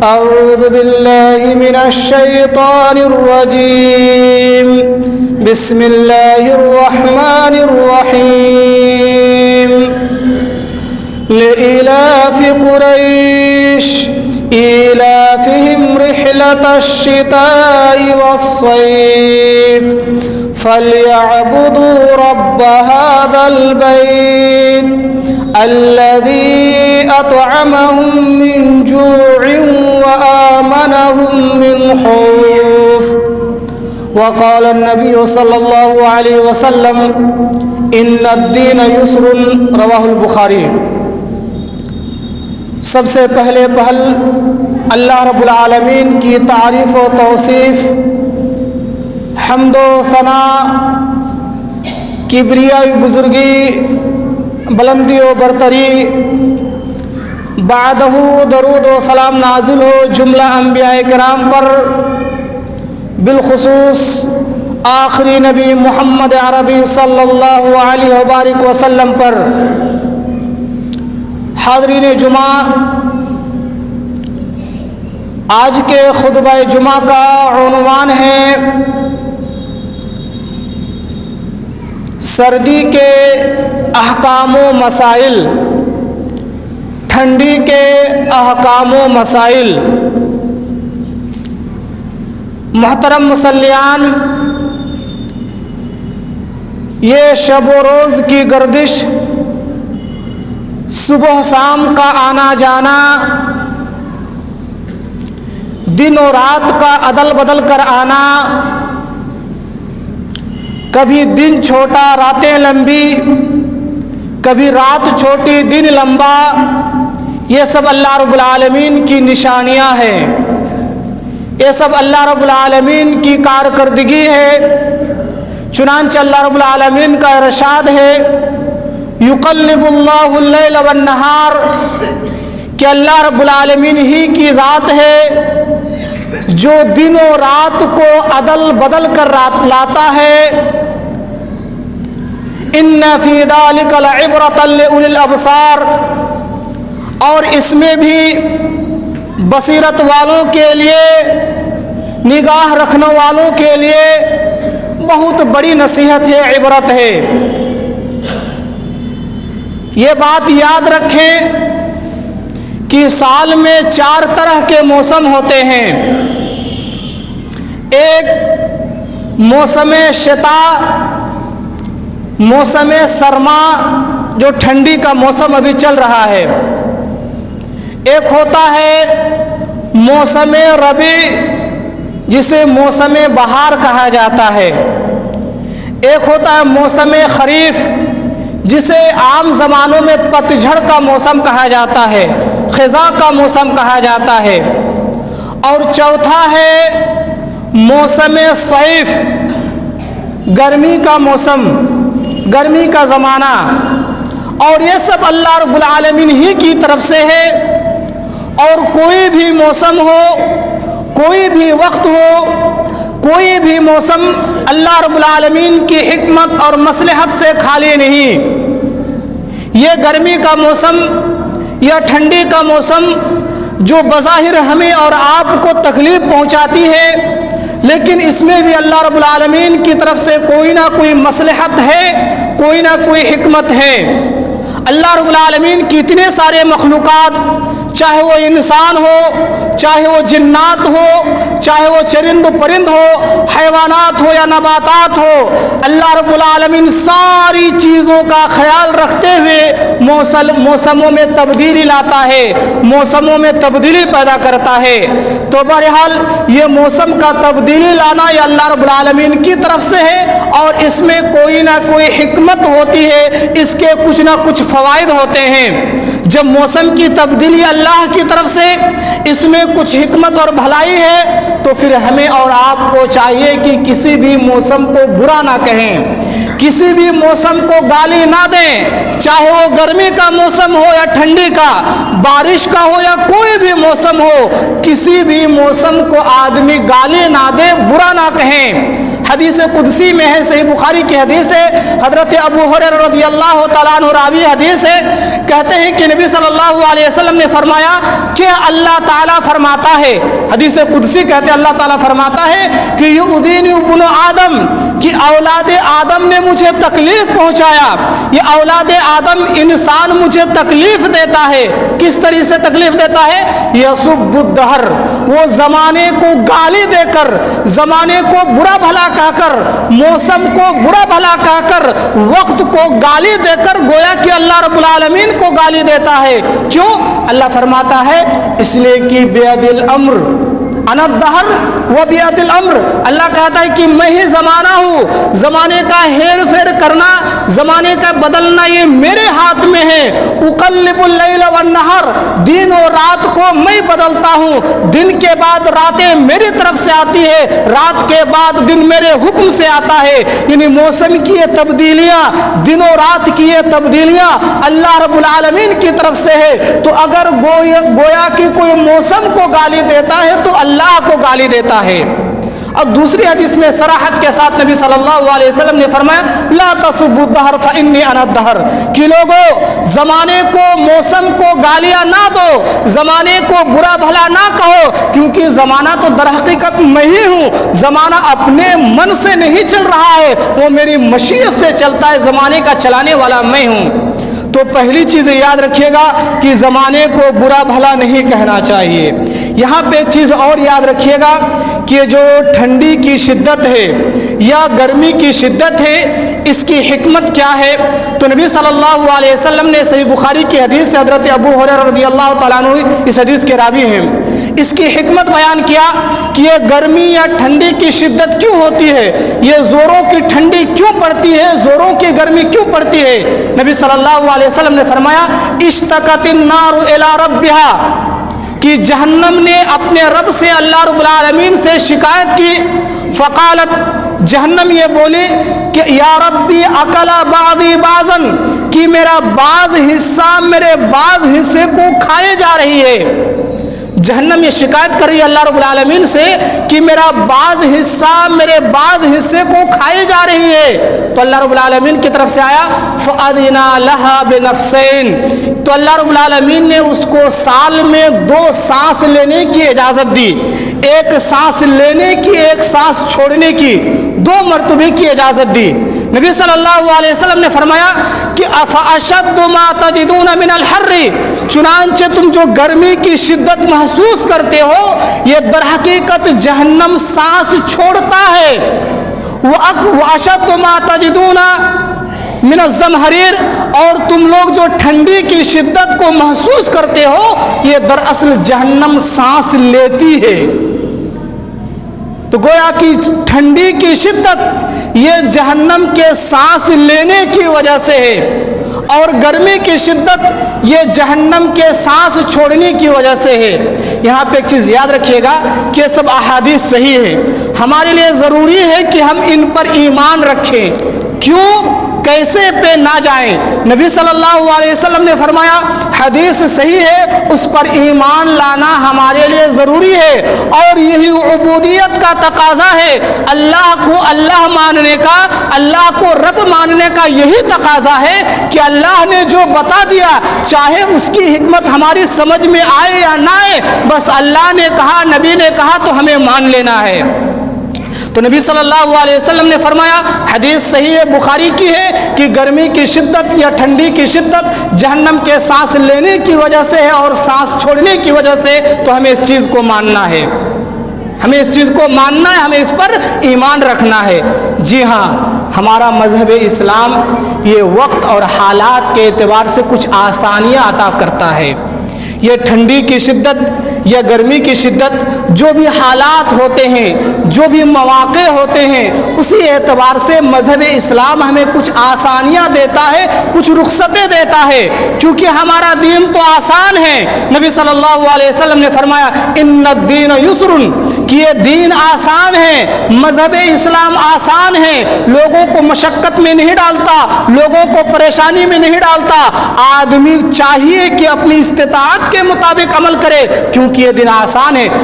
أعوذ بالله من الشيطان الرجيم بسم الله الرحمن الرحيم لإلاف قريش إيلافهم رحلة الشتاء والصيف فليعبدوا رب هذا البيت الذي أطعمهم من جوع وآمنهم من خوف وقال النبي صلى الله عليه وسلم إن الدين يسر رواه البخاری۔ سب سے پہلے پہل اللہ رب العالمین کی تعریف و توصیف، حمد و ثنا، کبریائی بزرگی، بلندی و برتری، بعدہ درود و سلام نازل ہو جملہ انبیاء کرام پر، بالخصوص آخری نبی محمد عربی صلی اللہ علیہ وبارک وسلم پر۔ حاضرین جمعہ، آج کے خطبہ جمعہ کا عنوان ہے سردی کے احکام و مسائل، ٹھنڈی کے احکام و مسائل۔ محترم مسلیان، یہ شب و روز کی گردش، صبح شام کا آنا جانا، دن و رات کا عدل بدل کر آنا، کبھی دن چھوٹا راتیں لمبی، کبھی رات چھوٹی دن لمبا، یہ سب اللہ رب العالمین کی نشانیاں ہیں، یہ سب اللہ رب العالمین کی کارکردگی ہے۔ چنانچہ اللہ رب العالمین کا ارشاد ہے یقلب اللہ اللیل والنہار، کہ اللہ رب العالمین ہی کی ذات ہے جو دن و رات کو عدل بدل کر لاتا ہے۔ ان فی ذلک لعبرۃ لأولی الابصار، اور اس میں بھی بصیرت والوں کے لیے، نگاہ رکھنے والوں کے لیے بہت بڑی نصیحت ہے، عبرت ہے۔ یہ بات یاد رکھیں کہ سال میں 4 طرح کے موسم ہوتے ہیں۔ ایک موسم شتا، موسم سرما جو ٹھنڈی کا موسم ابھی چل رہا ہے۔ ایک ہوتا ہے موسم ربیع جسے موسم بہار کہا جاتا ہے۔ ایک ہوتا ہے موسم خریف جسے عام زمانوں میں پتجھڑ کا موسم کہا جاتا ہے، خزاں کا موسم کہا جاتا ہے۔ اور چوتھا ہے موسم صیف، گرمی کا موسم، گرمی کا زمانہ۔ اور یہ سب اللہ رب العالمین ہی کی طرف سے ہے، اور کوئی بھی موسم ہو، کوئی بھی وقت ہو، کوئی بھی موسم اللہ رب العالمین کی حکمت اور مصلحت سے خالی نہیں۔ یہ گرمی کا موسم یا ٹھنڈی کا موسم جو بظاہر ہمیں اور آپ کو تکلیف پہنچاتی ہے، لیکن اس میں بھی اللہ رب العالمین کی طرف سے کوئی نہ کوئی مصلحت ہے، کوئی نہ کوئی حکمت ہے۔ اللہ رب العالمین کی اتنے سارے مخلوقات، چاہے وہ انسان ہو، چاہے وہ جنات ہو، چاہے وہ چرند و پرند ہو، حیوانات ہو یا نباتات ہو، اللہ رب العالمین ساری چیزوں کا خیال رکھتے ہوئے موسموں میں تبدیلی لاتا ہے، موسموں میں تبدیلی پیدا کرتا ہے۔ تو بہرحال یہ موسم کا تبدیلی لانا یہ اللہ رب العالمین کی طرف سے ہے، اور اس میں کوئی نہ کوئی حکمت ہوتی ہے، اس کے کچھ نہ کچھ فوائد ہوتے ہیں۔ جب موسم کی تبدیلی اللہ کی طرف سے، اس میں کچھ حکمت اور بھلائی ہے، تو پھر ہمیں اور آپ کو چاہیے کہ کسی بھی موسم کو برا نہ کہیں، کسی بھی موسم کو گالی نہ دیں، چاہے وہ گرمی کا موسم ہو یا ٹھنڈی کا، بارش کا ہو یا کوئی بھی موسم ہو، کسی بھی موسم کو آدمی گالی نہ دے، برا نہ کہیں۔ حدیث قدسی میں ہے، صحیح بخاری کی حدیث ہے، حضرت ابو ہریرہ رضی اللہ تعالیٰ عنہ راوی حدیث ہے، کہتے ہیں کہ نبی صلی اللہ علیہ وسلم نے فرمایا کہ اللہ تعالیٰ فرماتا ہے، حدیث قدسی کہتے ہیں اللہ تعالیٰ فرماتا ہے کہ یؤذینی ابن آدم، کہ اولاد آدم نے مجھے تکلیف پہنچایا، یہ اولاد آدم انسان مجھے تکلیف دیتا ہے۔ کس طریقے سے تکلیف دیتا ہے؟ یسب الدہر، وہ زمانے کو گالی دے کر، زمانے کو برا بھلا کہہ کر، موسم کو برا بھلا کہہ کر، وقت کو گالی دے کر گویا کہ اللہ رب العالمین کو گالی دیتا ہے۔ کیوں؟ اللہ فرماتا ہے اس لیے کہ بیاد الامر انا الدہر و بیاد الامر، اللہ کہتا ہے کہ میں ہی زمانہ ہوں، زمانے کا ہیر پھیر کرنا، زمانے کا بدلنا یہ میرے ہاتھ میں ہے۔ اقلب اللیل والنہار، دن اور رات کو میں بدلتا ہوں، دن کے بعد راتیں میری طرف سے آتی ہے، رات کے بعد دن میرے حکم سے آتا ہے۔ یعنی موسم کی یہ تبدیلیاں، دن و رات کی یہ تبدیلیاں اللہ رب العالمین کی طرف سے ہے۔ تو اگر گویا کہ کوئی موسم کو گالی دیتا ہے تو اللہ کو گالی دیتا ہے۔ اور دوسری حدیث میں صراحت کے ساتھ نبی صلی اللہ علیہ وسلم نے فرمایا لا تسبوا الدہر فانی انا الدہر، کہ لوگوں زمانے کو، موسم کو گالیاں نہ دو، زمانے کو برا بھلا نہ کہو، کیونکہ زمانہ تو در حقیقت میں ہی ہوں، زمانہ اپنے من سے نہیں چل رہا ہے، وہ میری مشیت سے چلتا ہے، زمانے کا چلانے والا میں ہوں۔ تو پہلی چیز یاد رکھیے گا کہ زمانے کو برا بھلا نہیں کہنا چاہیے۔ یہاں پہ ایک چیز اور یاد رکھیے گا کہ جو ٹھنڈی کی شدت ہے یا گرمی کی شدت ہے، اس کی حکمت کیا ہے؟ تو نبی صلی اللہ علیہ وسلم نے صحیح بخاری کی حدیث سے حضرت ابو ہریرہ رضی اللہ تعالیٰ عنہ اس حدیث کے راوی ہیں، اس کی حکمت بیان کیا کہ یہ گرمی یا ٹھنڈی کی شدت کیوں ہوتی ہے، یہ زوروں کی ٹھنڈی کیوں پڑتی ہے، زوروں کی گرمی کیوں پڑتی ہے۔ نبی صلی اللہ علیہ وسلم نے فرمایا اشتکت النار الی ربها، کہ جہنم نے اپنے رب سے، اللہ رب العالمین سے شکایت کی، فقالت، جہنم یہ بولی کہ یا ربی اکل بعضی بعضا، کہ میرا بعض حصہ میرے بعض حصے کو کھائے جا رہی ہے۔ جہنم یہ شکایت کر رہی ہے اللہ رب العالمین سے کہ میرا بعض حصہ میرے بعض حصے کو کھائے جا رہی ہے۔ تو اللہ رب العالمین کی طرف سے آیا فَأَذِنَا لَهَا بِنَفْسَيْن، تو اللہ رب العالمین نے اس کو سال میں 2 سانس لینے کی اجازت دی، ایک سانس لینے کی، ایک سانس چھوڑنے کی، 2 مرتبے کی اجازت دی۔ نبی صلی اللہ علیہ وسلم نے فرمایا کہ افاشد ما تجدون من الحر، چنانچہ تم جو گرمی کی شدت محسوس کرتے ہو یہ در حقیقت جہنم سانس چھوڑتا ہے۔ واشد ما تجدون من الزمہریر، اور تم لوگ جو ٹھنڈی کی شدت کو محسوس کرتے ہو یہ دراصل جہنم سانس لیتی ہے۔ تو گویا کہ ٹھنڈی کی شدت یہ جہنم کے سانس لینے کی وجہ سے ہے، اور گرمی کی شدت یہ جہنم کے سانس چھوڑنے کی وجہ سے ہے۔ یہاں پہ ایک چیز یاد رکھیے گا کہ سب احادیث صحیح ہے، ہمارے لیے ضروری ہے کہ ہم ان پر ایمان رکھیں۔ کیوں؟ کیسے پہ نہ جائیں۔ نبی صلی اللہ علیہ وسلم نے فرمایا حدیث صحیح ہے، اس پر ایمان لانا ہمارے لیے ضروری ہے، اور یہی عبودیت کا تقاضا ہے، اللہ کو اللہ ماننے کا، اللہ کو رب ماننے کا یہی تقاضا ہے کہ اللہ نے جو بتا دیا چاہے اس کی حکمت ہماری سمجھ میں آئے یا نہ آئے، بس اللہ نے کہا، نبی نے کہا تو ہمیں مان لینا ہے۔ تو نبی صلی اللہ علیہ وسلم نے فرمایا، حدیث صحیح ہے، بخاری کی ہے، کہ گرمی کی شدت یا ٹھنڈی کی شدت جہنم کے سانس لینے کی وجہ سے ہے اور سانس چھوڑنے کی وجہ سے، تو ہمیں اس چیز کو ماننا ہے، ہمیں اس چیز کو ماننا ہے، ہمیں اس پر ایمان رکھنا ہے۔ جی ہاں، ہمارا مذہب اسلام یہ وقت اور حالات کے اعتبار سے کچھ آسانیاں عطا کرتا ہے۔ یہ ٹھنڈی کی شدت یا گرمی کی شدت، جو بھی حالات ہوتے ہیں، جو بھی مواقع ہوتے ہیں، اسی اعتبار سے مذہب اسلام ہمیں کچھ آسانیاں دیتا ہے، کچھ رخصتیں دیتا ہے، کیونکہ ہمارا دین تو آسان ہے۔ نبی صلی اللہ علیہ وسلم نے فرمایا ان الدین یسر، کہ یہ دین آسان ہے، مذہب اسلام آسان ہے، لوگوں کو مشقت میں نہیں ڈالتا، لوگوں کو پریشانی میں نہیں ڈالتا۔ آدمی چاہیے کہ اپنی استطاعت کے مطابق عمل کرے، کیونکہ یہ دن آسان ہے۔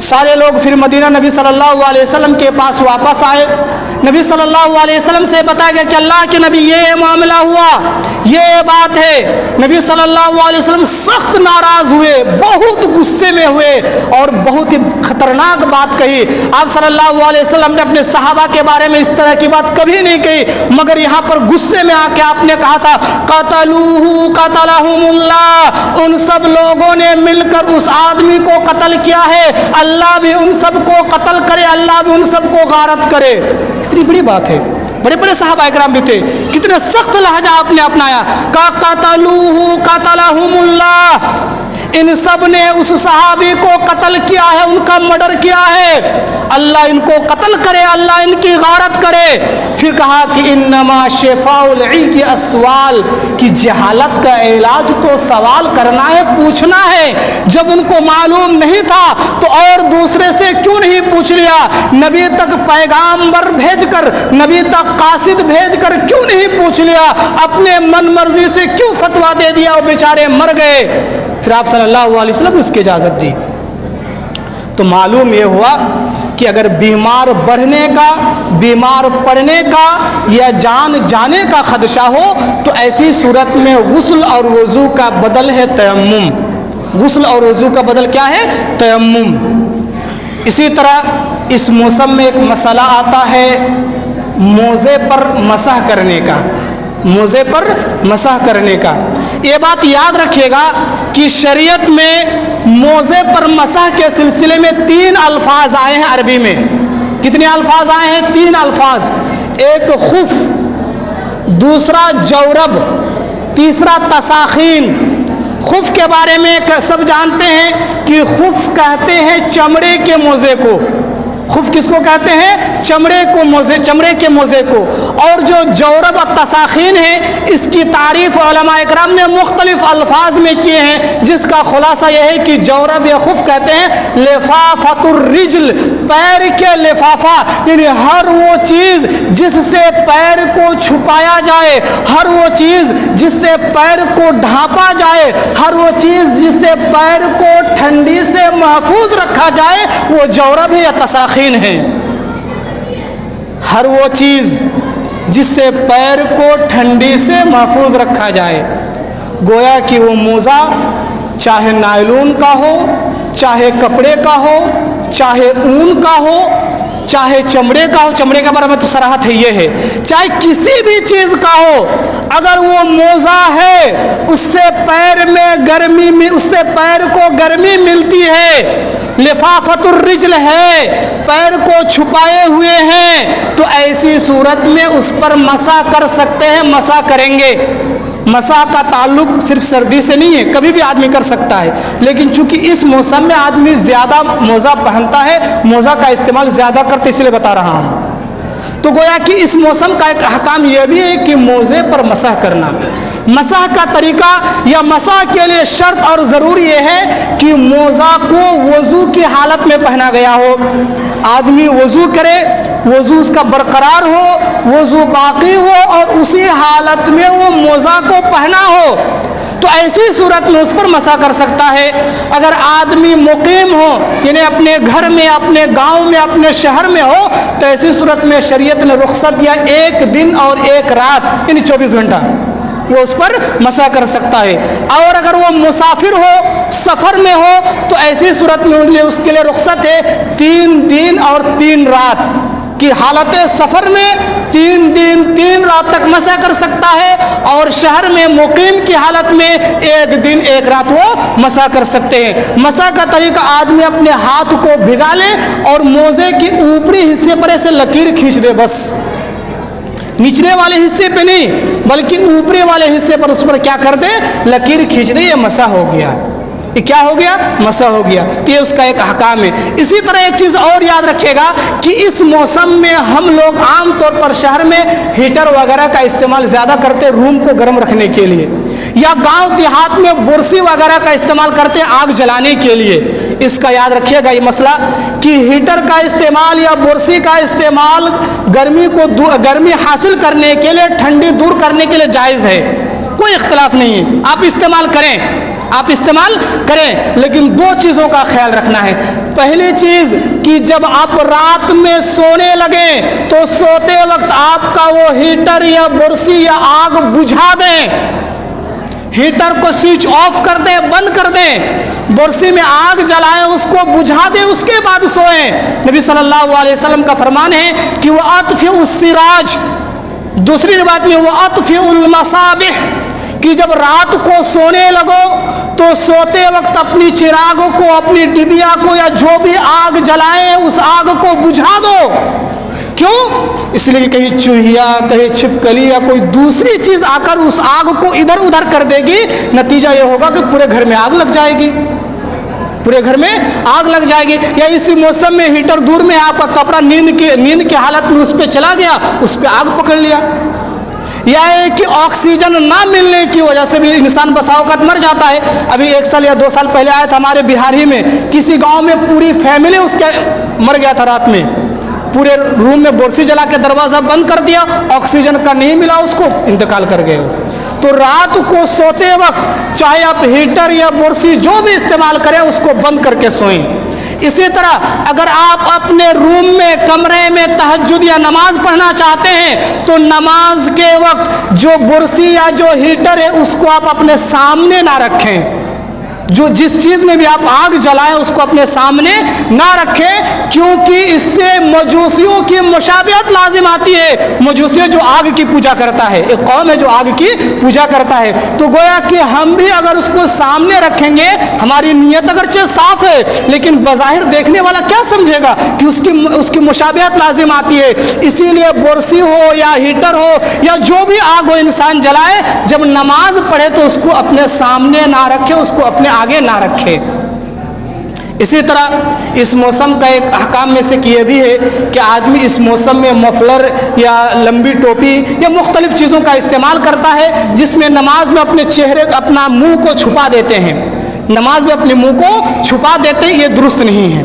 سارے لوگ پھر مدینہ نبی صلی اللہ علیہ وسلم کے پاس واپس آئے. نبی صلی اللہ علیہ وسلم سے بتایا گیا کہ اللہ کے نبی یہ معاملہ ہوا, یہ بات ہے. نبی صلی اللہ علیہ وسلم سخت ناراض ہوئے, بہت غصے میں ہوئے اور بہت ہی خطرناک بات کہی. آپ صلی اللہ علیہ وسلم نے اپنے صحابہ کے بارے میں اس طرح کی بات کبھی نہیں کہی, مگر یہاں پر غصے میں آ کے آپ نے کہا تھا قتلوہ قتلہم اللہ, ان سب لوگوں نے مل کر اس آدمی کو قتل کیا ہے, اللہ بھی ان سب کو قتل کرے, اللہ بھی ان سب کو غارت کرے. کتنی بڑی بات ہے, بڑے بڑے صحابہ اکرام بھی تھے, کتنے سخت لہجہ آپ نے اپنایا. قتلوہ قتلہم اللہ, ان سب نے اس صحابی کو قتل کیا ہے, ان کا مرڈر کیا ہے, اللہ ان کو قتل کرے, اللہ ان کی غارت کرے. پھر کہا کہ انما شفاء العی السؤال, کہ جہالت کا علاج تو سوال کرنا ہے, پوچھنا ہے. جب ان کو معلوم نہیں تھا تو اور دوسرے سے کیوں نہیں پوچھ لیا؟ نبی تک پیغامبر بھیج کر, نبی تک قاصد بھیج کر کیوں نہیں پوچھ لیا؟ اپنے من مرضی سے کیوں فتویٰ دے دیا, وہ بیچارے مر گئے. پھر آپ صلی اللہ علیہ وسلم نے اس کی اجازت دی. تو معلوم یہ ہوا کہ اگر بیمار بڑھنے کا, بیمار پڑنے کا یا جان جانے کا خدشہ ہو تو ایسی صورت میں غسل اور وضو کا بدل ہے تیمم. غسل اور وضو کا بدل کیا ہے؟ تیمم. اسی طرح اس موسم میں ایک مسئلہ آتا ہے موزے پر مسح کرنے کا, موزے پر مسح کرنے کا. یہ بات یاد رکھیے گا کہ شریعت میں موزے پر مسح کے سلسلے میں 3 الفاظ آئے ہیں عربی میں. کتنے الفاظ آئے ہیں؟ 3 الفاظ. ایک خف, دوسرا جورب, تیسرا تساخین. خف کے بارے میں سب جانتے ہیں کہ خف کہتے ہیں چمڑے کے موزے کو. خف کس کو کہتے ہیں؟ چمڑے کو موزے, چمڑے کے موزے کو. اور جو جورب اور تساخین ہے اس کی تعریف علماء اکرام نے مختلف الفاظ میں کیے ہیں, جس کا خلاصہ یہ ہے کہ جورب یا خف کہتے ہیں لفافۃ الرجل, پیر کے لفافہ, یعنی ہر وہ چیز جس سے پیر کو چھپایا جائے, ہر وہ چیز جس سے پیر کو ڈھانپا جائے, ہر وہ چیز جس سے پیر کو ٹھنڈی سے محفوظ رکھا جائے, وہ جورب ہے یا تساخین ہے. ہر وہ چیز جس سے پیر کو ٹھنڈی سے محفوظ رکھا جائے. گویا کہ وہ موزہ چاہے نائلون کا ہو, چاہے کپڑے کا ہو, چاہے اون کا ہو, چاہے چمڑے کا ہو, چمڑے کے بارے میں تو صراحت ہے یہ ہے, چاہے کسی بھی چیز کا ہو, اگر وہ موزہ ہے اس سے پیر میں گرمی, اس سے پیر کو گرمی ملتی ہے, لفافۃ الرجل ہے, پیر کو چھپائے ہوئے ہیں, تو ایسی صورت میں اس پر مسح کر سکتے ہیں, مسح کریں گے. مسح کا تعلق صرف سردی سے نہیں ہے, کبھی بھی آدمی کر سکتا ہے, لیکن چونکہ اس موسم میں آدمی زیادہ موزہ پہنتا ہے, موزہ کا استعمال زیادہ کرتے, اس لیے بتا رہا ہوں. تو گویا کہ اس موسم کا ایک احکام یہ بھی ہے کہ موزے پر مسح کرنا. مسح کا طریقہ یا مسح کے لیے شرط اور ضروری یہ ہے کہ موزہ کو وضو کی حالت میں پہنا گیا ہو. آدمی وضو کرے, وضو اس کا برقرار ہو, وضو باقی ہو اور اسی حالت میں وہ موزہ کو پہنا ہو, تو ایسی صورت میں اس پر مسح کر سکتا ہے. اگر آدمی مقیم ہو, یعنی اپنے گھر میں, اپنے گاؤں میں, اپنے شہر میں ہو, تو ایسی صورت میں شریعت نے رخصت دیا 1 دن اور 1 رات یعنی 24 گھنٹہ وہ اس پر مسح کر سکتا ہے. اور اگر وہ مسافر ہو, سفر میں ہو, تو ایسی صورت میں اس کے لیے رخصت ہے 3 دن اور 3 رات کی حالت سفر میں 3 دن 3 رات تک مسح کر سکتا ہے, اور شہر میں مقیم کی حالت میں 1 دن 1 رات وہ مسح کر سکتے ہیں. مسح کا طریقہ آدمی اپنے ہاتھ کو بھگا لے اور موزے کی اوپری حصے پر ایسے لکیر کھینچ دے, بس نچلے والے حصے پہ نہیں بلکہ اوپری والے حصے پر اس پر کیا کر دے, لکیر کھینچ دے, یہ مسح ہو گیا. یہ کیا ہو گیا؟ مسح ہو گیا. تو یہ اس کا ایک احکام ہے. اسی طرح ایک چیز اور یاد رکھیے گا کہ اس موسم میں ہم لوگ عام طور پر شہر میں ہیٹر وغیرہ کا استعمال زیادہ کرتے روم کو گرم رکھنے کے لیے, یا گاؤں دیہات میں برسی وغیرہ کا استعمال کرتے آگ جلانے کے لیے. اس کا یاد رکھیے گا یہ مسئلہ کہ ہیٹر کا استعمال یا برسی کا استعمال گرمی حاصل کرنے کے لیے, ٹھنڈی دور کرنے کے لیے جائز ہے, کوئی اختلاف نہیں ہے, آپ استعمال کریں. آپ استعمال کریں، لیکن دو چیزوں کا خیال رکھنا ہے۔ پہلی چیز کہ جب آپ رات میں سونے لگیں تو سوتے وقت آپ کا وہ ہیٹر یا برسی یا آگ بجھا دیں، ہیٹر کو سوئچ آف کر دیں، بند کر دیں، برسی میں آگ جلائیں، اس کو بجھا دیں، اس کے بعد سوئیں۔ نبی صلی اللہ علیہ وسلم کا فرمان ہے کہ وہ اطفئ السراج، دوسری روایت میں وہ اطفئ المصابیح، کہ جب رات کو سونے لگو تو سوتے وقت اپنی چراغوں کو، اپنی ڈبیا کو یا جو بھی آگ جلائیں اس آگ کو بجھا دو۔ کیوں؟ اس لیے کہ کہیں چوہیا، کہیں چھپکلی یا کوئی دوسری چیز آ کر اس آگ کو ادھر ادھر کر دے گی، نتیجہ یہ ہوگا کہ پورے گھر میں آگ لگ جائے گی، پورے گھر میں آگ لگ جائے گی۔ یا اسی موسم میں ہیٹر دور میں آپ کا کپڑا نیند کی حالت میں اس پہ چلا گیا، اس پہ آگ پکڑ لیا۔ یا کہ آکسیجن نہ ملنے کی وجہ سے بھی انسان بسا اوقات مر جاتا ہے۔ ابھی 1 سال یا 2 سال پہلے آیا تھا ہمارے بہار ہی میں، کسی گاؤں میں پوری فیملی اس کے مر گیا تھا، رات میں پورے روم میں برسی جلا کے دروازہ بند کر دیا، آکسیجن کا نہیں ملا، اس کو انتقال کر گئے۔ تو رات کو سوتے وقت چاہے آپ ہیٹر یا برسی جو بھی استعمال کریں اس کو بند کر کے سوئیں۔ اسی طرح اگر آپ اپنے روم میں، کمرے میں تہجد یا نماز پڑھنا چاہتے ہیں تو نماز کے وقت جو برسی یا جو ہیٹر ہے اس کو آپ اپنے سامنے نہ رکھیں، جو جس چیز میں بھی آپ آگ جلائیں اس کو اپنے سامنے نہ رکھیں، کیونکہ اس سے مجوسیوں کی مشابہت لازم آتی ہے۔ مجوسی جو آگ کی پوجا کرتا ہے، ایک قوم ہے جو آگ کی پوجا کرتا ہے، تو گویا کہ ہم بھی اگر اس کو سامنے رکھیں گے، ہماری نیت اگرچہ صاف ہے لیکن بظاہر دیکھنے والا کیا سمجھے گا کہ اس کی مشابہت لازم آتی ہے۔ اسی لیے برسی ہو یا ہیٹر ہو یا جو بھی آگ ہو انسان جلائے، جب نماز پڑھے تو اس کو اپنے سامنے نہ رکھے، اس کو اپنے آگے نہ رکھے۔ اسی طرح اس موسم کا ایک احکام میں سے یہ بھی ہے کہ آدمی اس موسم میں مفلر یا لمبی ٹوپی یا مختلف چیزوں کا استعمال کرتا ہے، جس میں نماز میں اپنے چہرے، اپنا منہ کو چھپا دیتے ہیں، نماز میں اپنے منہ کو چھپا دیتے ہیں، یہ درست نہیں ہے،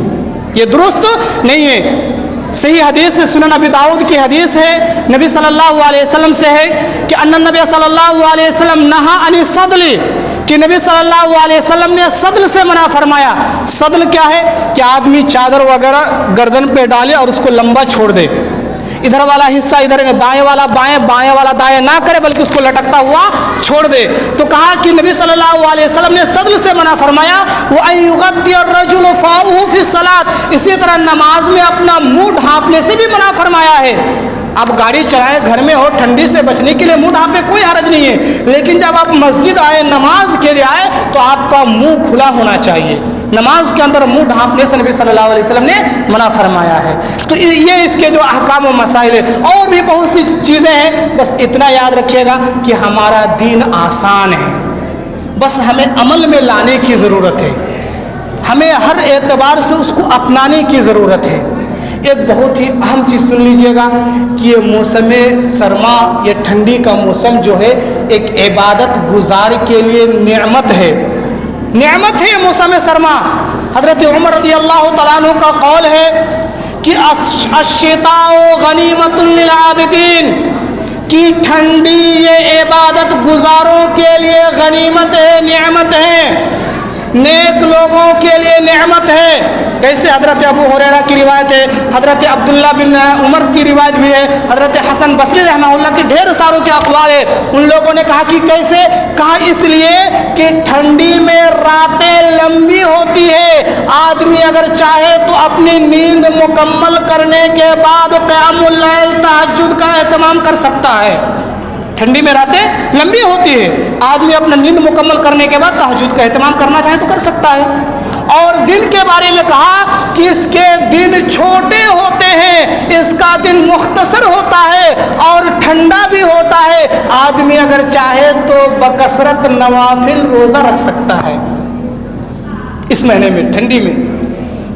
یہ درست نہیں ہے۔ صحیح حدیث سے سنن ابی داؤد کی حدیث ہے، نبی صلی اللہ علیہ وسلم سے ہے کہ ان النبی صلی اللہ علیہ وسلم نہا عن الصدل، کہ نبی صلی اللہ علیہ وسلم نے صدل سے منع فرمایا۔ صدل کیا ہے؟ کہ آدمی چادر وغیرہ گردن پہ ڈالے اور اس کو لمبا چھوڑ دے، ادھر والا حصہ ادھر، دائیں والا بائیں، بائیں والا دائیں نہ کرے بلکہ اس کو لٹکتا ہوا چھوڑ دے۔ تو کہا کہ نبی صلی اللہ علیہ وسلم نے صدل سے منع فرمایا۔ وَأَن يُغَطِّيَ الرَّجُلُ فَاهُ فِي الصَّلَاةِ، اسی طرح نماز میں اپنا منہ ڈھانپنے سے بھی منع فرمایا ہے۔ آپ گاڑی چلائیں، گھر میں ہو، ٹھنڈی سے بچنے کے لیے منہ ڈھانپے کوئی حرج نہیں ہے، لیکن جب آپ مسجد آئے، نماز کے لیے آئے تو آپ کا منہ کھلا ہونا چاہیے۔ نماز کے اندر منہ ڈھانپنے سے نبی صلی اللہ علیہ وسلم نے منع فرمایا ہے۔ تو یہ اس کے جو احکام و مسائل ہیں، اور بھی بہت سی چیزیں ہیں، بس اتنا یاد رکھیے گا کہ ہمارا دین آسان ہے، بس ہمیں عمل میں لانے کی ضرورت ہے، ہمیں ہر اعتبار سے اس کو اپنانے کی ضرورت ہے۔ ایک بہت ہی اہم چیز سن لیجئے گا کہ یہ موسم سرما، یہ ٹھنڈی کا موسم جو ہے ایک عبادت گزار کے لیے نعمت ہے، نعمت ہے یہ موسم سرما۔ حضرت عمر رضی اللہ تعالیٰ عنہ کا قول ہے کہ الشتاء غنیمت للعابدین، کہ ٹھنڈی یہ عبادت گزاروں کے لیے غنیمت ہے، نعمت ہے، نیک لوگوں کے لیے نعمت ہے۔ کیسے؟ حضرت ابو ہریرہ کی روایت ہے، حضرت عبداللہ بن عمر کی روایت بھی ہے، حضرت حسن بصری رحمہ اللہ کی ڈھیر ساروں کے اقوال ہے۔ ان لوگوں نے کہا کہ کیسے؟ کہا اس لیے کہ ٹھنڈی میں راتیں لمبی ہوتی ہے، آدمی اگر چاہے تو اپنی نیند مکمل کرنے کے بعد قیام اللیل، تہجد کا اہتمام کر سکتا ہے۔ ٹھنڈی میں راتیں لمبی ہوتی ہے، آدمی اپنا نیند مکمل کرنے کے بعد تہجد کا اہتمام کرنا چاہے تو کر سکتا ہے۔ اور دن کے بارے میں کہا کہ اس کے دن چھوٹے ہوتے ہیں، اس کا دن مختصر ہوتا ہے اور ٹھنڈا بھی ہوتا ہے، آدمی اگر چاہے تو بکثرت نوافل روزہ رکھ سکتا ہے اس مہینے میں، ٹھنڈی میں۔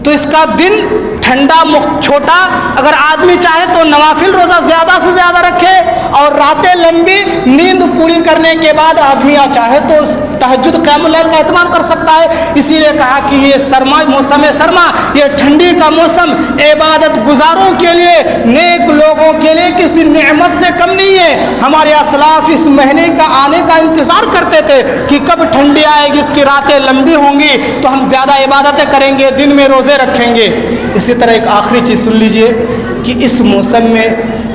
تو اس کا دن ٹھنڈا چھوٹا، اگر آدمی چاہے تو نوافل روزہ زیادہ سے زیادہ رکھے، اور راتیں لمبی، نیند پوری کرنے کے بعد آدمی چاہے تو تہجد قیام قیام اللیل کا اہتمام کر سکتا ہے. اسی لیے کہا کہ یہ سرما موسم سرما یہ ٹھنڈی کا موسم عبادت گزاروں کے لیے نیک لوگوں کے لیے کسی نعمت سے کم نہیں ہے. ہمارے اسلاف اس مہینے کا آنے کا انتظار کرتے تھے کہ کب ٹھنڈی آئے گی, اس کی راتیں لمبی ہوں گی تو ہم زیادہ عبادتیں کریں گے, دن میں روزے رکھیں گے. اسی طرح ایک آخری چیز سن لیجئے کہ اس موسم میں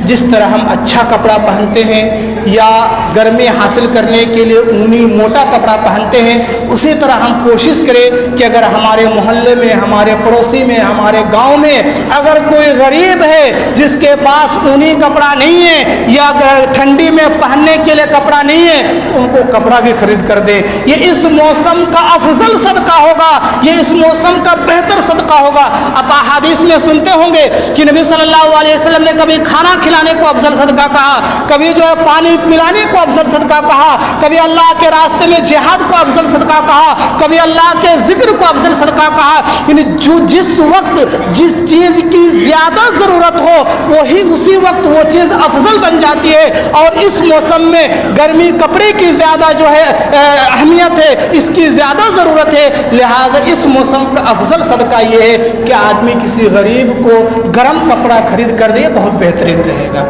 جس طرح ہم اچھا کپڑا پہنتے ہیں یا گرمی حاصل کرنے کے لیے اونی موٹا کپڑا پہنتے ہیں, اسی طرح ہم کوشش کریں کہ اگر ہمارے محلے میں, ہمارے پڑوسی میں, ہمارے گاؤں میں اگر کوئی غریب ہے جس کے پاس اونی کپڑا نہیں ہے یا ٹھنڈی میں پہننے کے لیے کپڑا نہیں ہے تو ان کو کپڑا بھی خرید کر دیں. یہ اس موسم کا افضل صدقہ ہوگا, یہ اس موسم کا بہتر صدقہ ہوگا. اب احادیث میں سنتے ہوں گے کہ نبی صلی اللہ علیہ وسلم نے کبھی کھانا کھلانے کو افضل صدقہ کہا, کبھی جو ہے پانی پلانے کو افضل صدقہ کہا, کبھی اللہ کے راستے میں جہاد کو افضل صدقہ کہا, کبھی اللہ کے ذکر کو افضل صدقہ کہا. یعنی جو جس وقت جس چیز کی زیادہ ضرورت ہو وہی اسی وقت وہ چیز افضل بن جاتی ہے. اور اس موسم میں گرمی کپڑے کی زیادہ جو ہے اہمیت ہے, اس کی زیادہ ضرورت ہے. لہٰذا اس موسم کا افضل صدقہ یہ ہے کہ آدمی کسی غریب کو گرم کپڑا خرید کر دے, بہت بہترین رہے گا.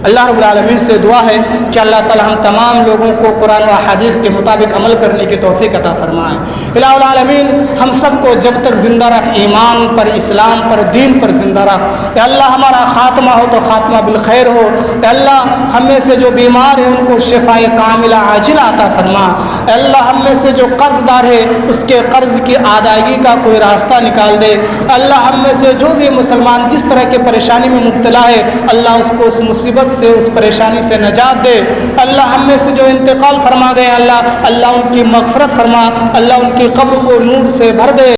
اللہ رب العالمین سے دعا ہے کہ اللہ تعالی ہم تمام لوگوں کو قرآن و حدیث کے مطابق عمل کرنے کی توفیق عطا فرمائے. الہ العالمین ہم سب کو جب تک زندہ رکھ, ایمان پر, اسلام پر, دین پر زندہ رکھ. اے اللہ ہمارا خاتمہ ہو تو خاتمہ بالخیر ہو. اے اللہ ہم میں سے جو بیمار ہیں ان کو شفاء کاملہ عاجلہ عطا فرما. اے اللہ ہم میں سے جو قرض دار ہے اس کے قرض کی ادائیگی کا کوئی راستہ نکال دے. اللہ ہم میں سے جو بھی مسلمان جس طرح کے پریشانی میں مبتلا ہے اللہ اس کو اس مصیبت سے, اس پریشانی سے نجات دے. اللہ ہم میں سے جو انتقال فرما گئے اللہ ان کی مغفرت فرما, اللہ ان کی قبر کو نور سے بھر دے.